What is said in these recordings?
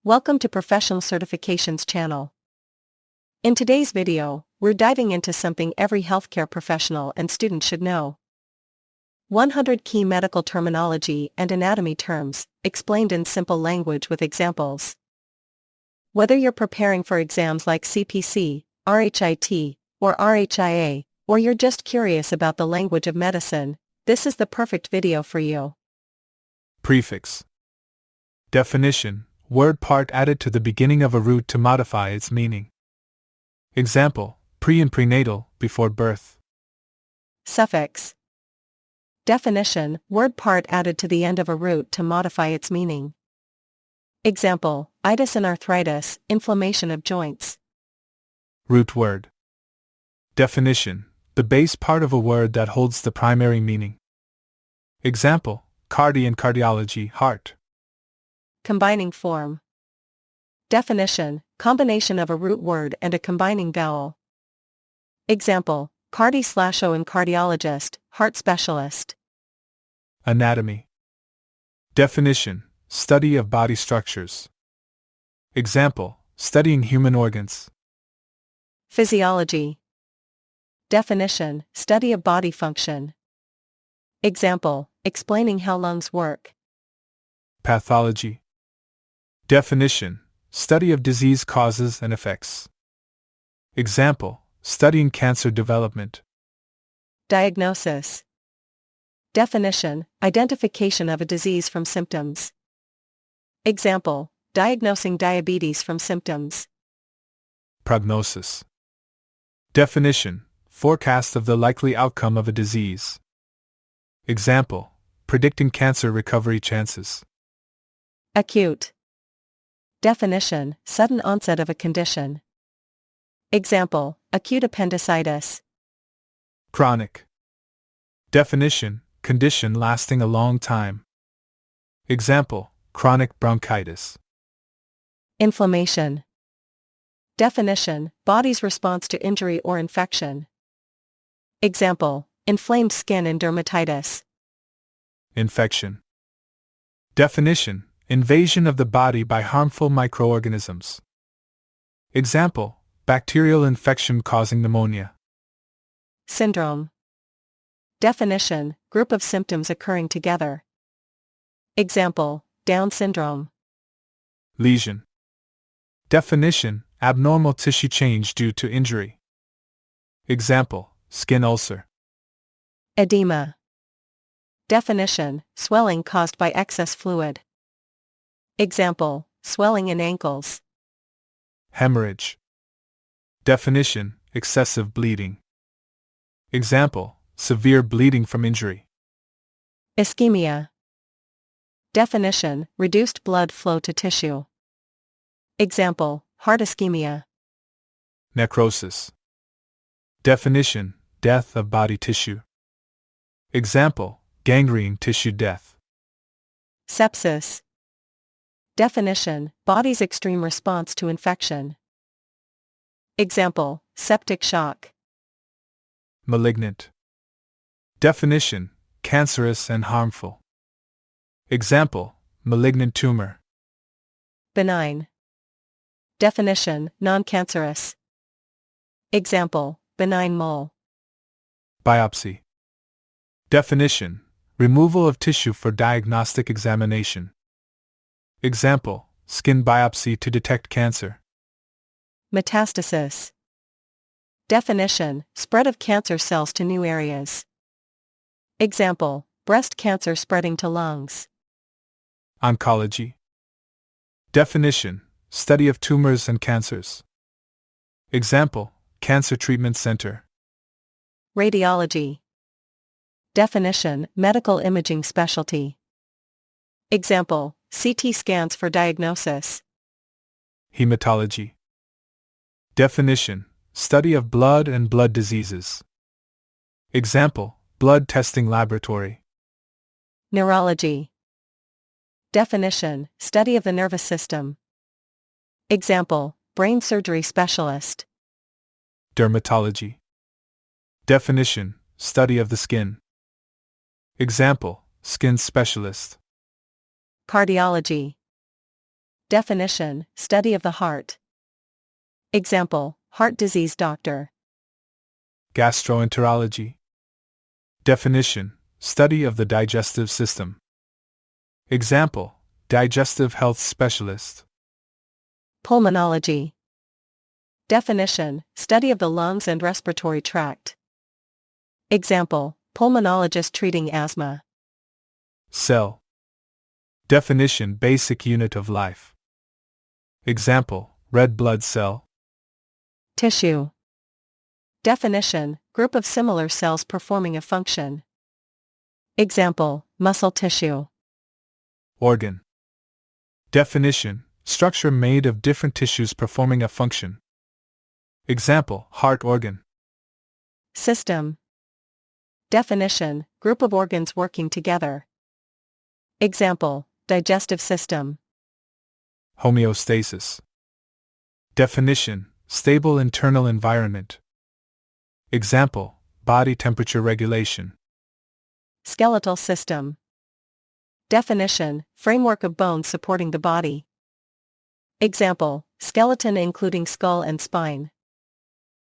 Welcome to Professional Certifications channel. In today's video, we're diving into something every healthcare professional and student should know. 100 key medical terminology and anatomy terms, explained in simple language with examples. Whether you're preparing for exams like CPC, RHIT, or RHIA, or you're just curious about the language of medicine, this is the perfect video for you. Prefix. Definition: word part added to the beginning of a root to modify its meaning. Example: pre and prenatal, before birth. Suffix. Definition: word part added to the end of a root to modify its meaning. Example: itis and arthritis, inflammation of joints. Root word. Definition: the base part of a word that holds the primary meaning. Example: cardi and cardiology, heart. Combining form. Definition: combination of a root word and a combining vowel. Example: cardi/o and cardiologist, heart specialist. Anatomy. Definition: study of body structures. Example: studying human organs. Physiology. Definition: study of body function. Example: explaining how lungs work. Pathology. Definition: study of disease causes and effects. Example: studying cancer development. Diagnosis. Definition: identification of a disease from symptoms. Example: diagnosing diabetes from symptoms. Prognosis. Definition: forecast of the likely outcome of a disease. Example: predicting cancer recovery chances. Acute. Definition: sudden onset of a condition. Example: acute appendicitis. Chronic. Definition: condition lasting a long time. Example: chronic bronchitis. Inflammation. Definition: body's response to injury or infection. Example: inflamed skin and dermatitis. Infection. Definition: invasion of the body by harmful microorganisms. Example: bacterial infection causing pneumonia. Syndrome. Definition: group of symptoms occurring together. Example: Down syndrome. Lesion. Definition: abnormal tissue change due to injury. Example: skin ulcer. Edema. Definition: swelling caused by excess fluid. Example: swelling in ankles. Hemorrhage. Definition: excessive bleeding. Example: severe bleeding from injury. Ischemia. Definition: reduced blood flow to tissue. Example: heart ischemia. Necrosis. Definition: death of body tissue. Example: gangrene tissue death. Sepsis. Definition: body's extreme response to infection. Example: septic shock. Malignant. Definition: cancerous and harmful. Example: malignant tumor. Benign. Definition: non-cancerous. Example: benign mole. Biopsy. Definition: removal of tissue for diagnostic examination. Example: skin biopsy to detect cancer. Metastasis. Definition: spread of cancer cells to new areas. Example: breast cancer spreading to lungs. Oncology. Definition: study of tumors and cancers. Example: cancer treatment center. Radiology. Definition: medical imaging specialty. Example: CT scans for diagnosis. Hematology. Definition: study of blood and blood diseases. Example: blood testing laboratory. Neurology. Definition: study of the nervous system. Example: brain surgery specialist. Dermatology. Definition: study of the skin. Example: skin specialist. Cardiology. Definition: study of the heart. Example: heart disease doctor. Gastroenterology. Definition: study of the digestive system. Example: digestive health specialist. Pulmonology. Definition: study of the lungs and respiratory tract. Example: pulmonologist treating asthma. Cell. Definition: basic unit of life. Example: red blood cell. Tissue. Definition: group of similar cells performing a function. Example: muscle tissue. Organ. Definition: structure made of different tissues performing a function. Example: heart organ. System. Definition: group of organs working together. Example: digestive system. Homeostasis. Definition: stable internal environment. Example: body temperature regulation. Skeletal system. Definition: framework of bones supporting the body. Example: skeleton including skull and spine.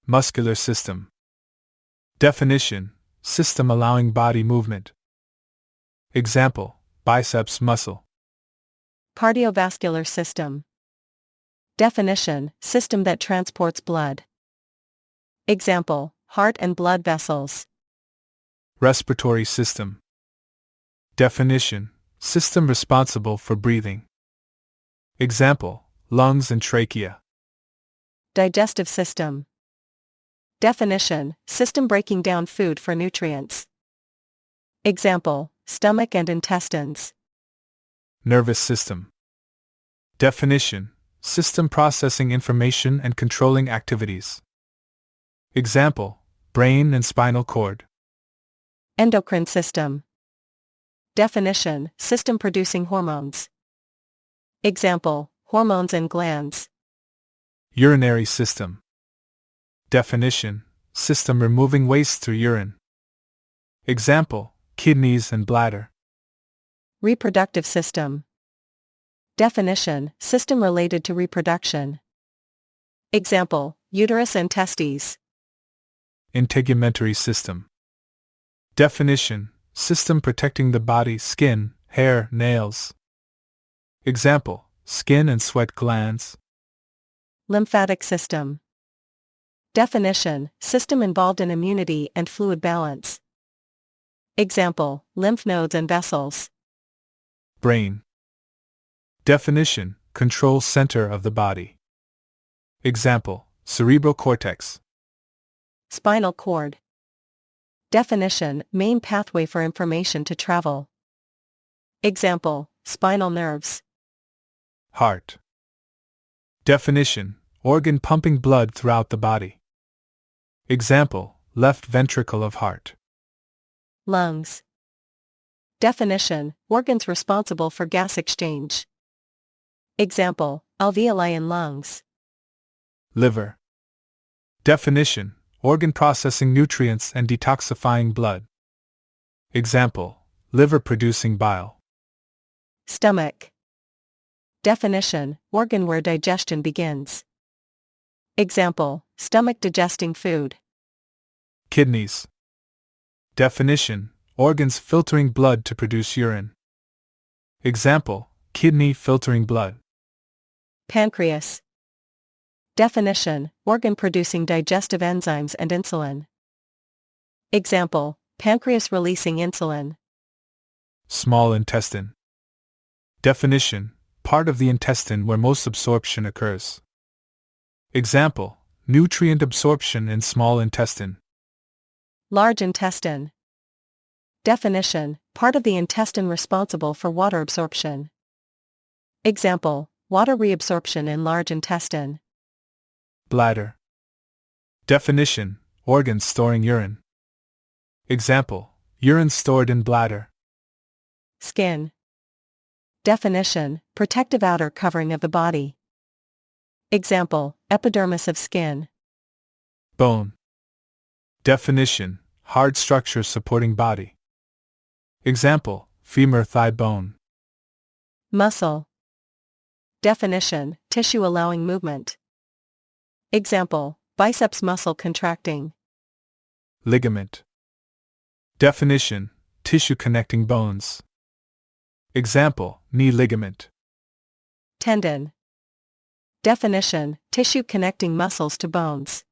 Muscular system. Definition: system allowing body movement. Example: biceps muscle. Cardiovascular system. Definition: system that transports blood. Example: heart and blood vessels. Respiratory system. Definition: system responsible for breathing. Example: lungs and trachea. Digestive system. Definition: system breaking down food for nutrients. Example: stomach and intestines. Nervous system. Definition: system processing information and controlling activities. Example: brain and spinal cord. Endocrine system. Definition: system producing hormones. Example: hormones and glands. Urinary system. Definition: system removing waste through urine. Example: kidneys and bladder. Reproductive system. Definition: system related to reproduction. Example: uterus and testes. Integumentary system. Definition: system protecting the body, skin, hair, nails. Example: skin and sweat glands. Lymphatic system. Definition: system involved in immunity and fluid balance. Example: lymph nodes and vessels. Brain. Definition: control center of the body. Example: cerebral cortex. Spinal cord. Definition: main pathway for information to travel. Example: spinal nerves. Heart. Definition: organ pumping blood throughout the body. Example: left ventricle of heart. Lungs. Definition: organs responsible for gas exchange. Example: alveoli in lungs. Liver. Definition: organ processing nutrients and detoxifying blood. Example: liver producing bile. Stomach. Definition: organ where digestion begins. Example: stomach digesting food. Kidneys. Definition: organs filtering blood to produce urine. Example: kidney filtering blood. Pancreas. Definition: organ producing digestive enzymes and insulin. Example: pancreas releasing insulin. Small intestine. Definition: part of the intestine where most absorption occurs. Example: nutrient absorption in small intestine. Large intestine. Definition: part of the intestine responsible for water absorption. Example: water reabsorption in large intestine. Bladder. Definition: organ storing urine. Example: urine stored in bladder. Skin. Definition: protective outer covering of the body. Example: epidermis of skin. Bone. Definition: hard structure supporting body. Example: femur thigh bone. Muscle. Definition: tissue allowing movement. Example: biceps muscle contracting. Ligament. Definition: tissue connecting bones. Example: knee ligament. Tendon. Definition: tissue connecting muscles to bones.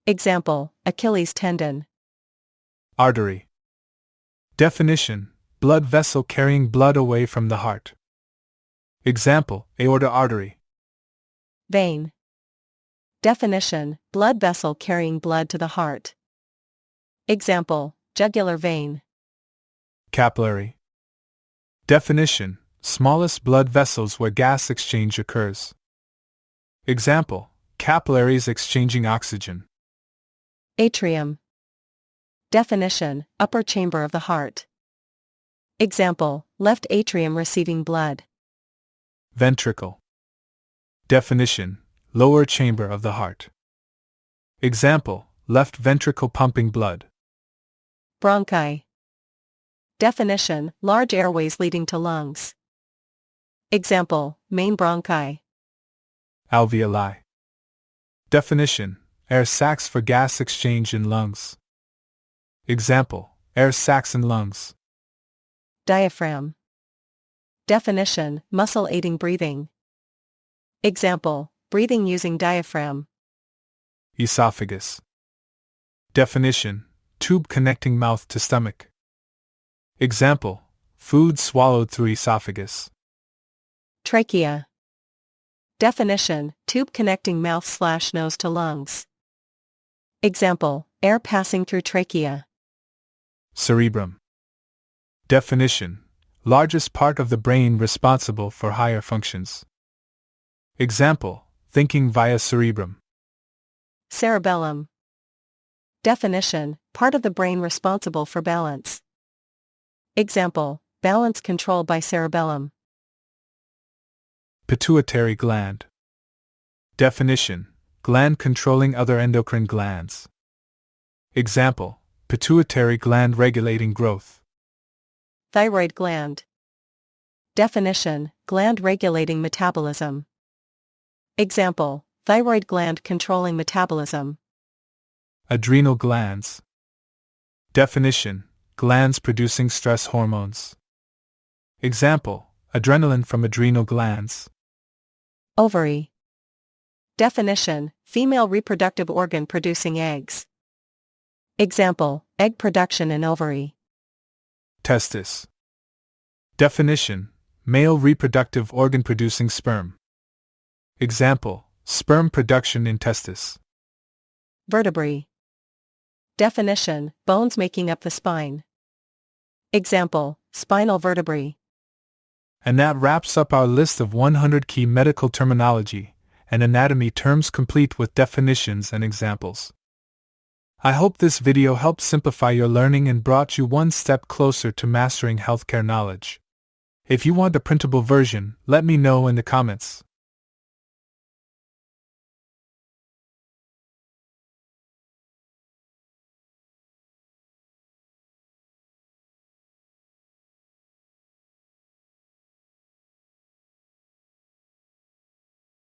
Example: Achilles tendon. Artery. Definition: blood vessel carrying blood away from the heart. Example: aorta artery. Vein. Definition: blood vessel carrying blood to the heart. Example: jugular vein. Capillary. Definition: smallest blood vessels where gas exchange occurs. Example: capillaries exchanging oxygen. Atrium. Definition: upper chamber of the heart. Example: left atrium receiving blood. Ventricle. Definition: lower chamber of the heart. Example: left ventricle pumping blood. Bronchi. Definition: large airways leading to lungs. Example: main bronchi. Alveoli. Definition: air sacs for gas exchange in lungs. Example: air sacs in lungs. Diaphragm. Definition: muscle aiding breathing. Example: breathing using diaphragm. Esophagus. Definition: tube connecting mouth to stomach. Example: food swallowed through esophagus. Trachea. Definition: tube connecting mouth/nose to lungs. Example: air passing through trachea. Cerebrum. Definition: largest part of the brain responsible for higher functions. Example: thinking via cerebrum. Cerebellum. Definition: part of the brain responsible for balance. Example: balance control by cerebellum. Pituitary gland. Definition: gland controlling other endocrine glands. Example: pituitary gland regulating growth. Thyroid gland. Definition: gland regulating metabolism. Example: thyroid gland controlling metabolism. Adrenal glands. Definition: glands producing stress hormones. Example: adrenaline from adrenal glands. Ovary. Definition: female reproductive organ producing eggs. Example: egg production in ovary. Testis. Definition: male reproductive organ producing sperm. Example: sperm production in testis. Vertebrae. Definition: bones making up the spine. Example: spinal vertebrae. And that wraps up our list of 100 key medical terminology and anatomy terms complete with definitions and examples. I hope this video helped simplify your learning and brought you one step closer to mastering healthcare knowledge. If you want a printable version, let me know in the comments.